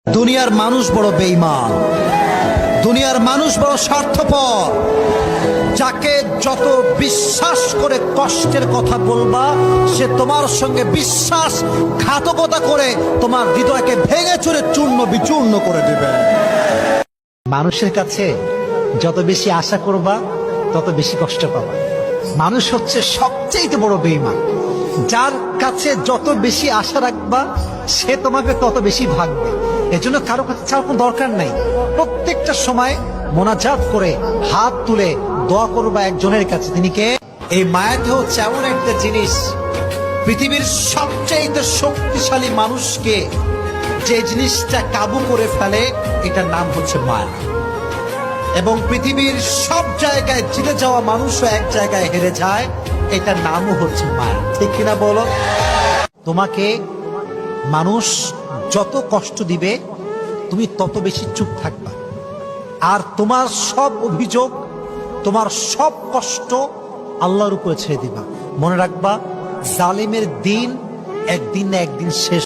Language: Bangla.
দুনিয়ার মানুষ বড় বেঈমান, দুনিয়ার মানুষ বড় স্বার্থপর। যাকে যত বিশ্বাস করে কষ্টের কথা বলবা, সে তোমার সঙ্গে বিশ্বাসঘাতকতা করে তোমার হৃদয়কে ভেঙে চুরে চূর্ণ বিচূর্ণ করে দেবে। মানুষের কাছে যত বেশি আশা করবা, তত বেশি কষ্ট পাবা। মানুষ হচ্ছে সবচেয়ে বড় বেঈমান। যার কাছে যত বেশি আশা রাখবা, সে তোমাকে তত বেশি ভাগবে। এজন্য কারো কাছে চাওয়ার কোনো দরকার নাই। প্রত্যেকটা সময় মোনাজাত করে হাত তুলে দোয়া করবা একজনের কাছে। তিনি কে? এই মায়াতে হচ্ছে এমন একটা জিনিস, পৃথিবীর সবচেয়ে শক্তিশালী মানুষকে যে জিনিসটা কাবু করে ফেলে, এটার নাম হচ্ছে মায়া। এবং পৃথিবীর সব জায়গায় জিতে যাওয়া মানুষও এক জায়গায় হেরে যায়, এটার নামও হচ্ছে মায়া। ঠিক কিনা বলো? তোমাকে মানুষ যত কষ্ট দিবে, তুমি তত বেশি চুপ থাকবা। আর তোমার সব অভিযোগ, তোমার সব কষ্ট আল্লাহর উপরে ছেড়ে দিবা। মনে রাখবা, জালিমের দিন একদিন না একদিন শেষ।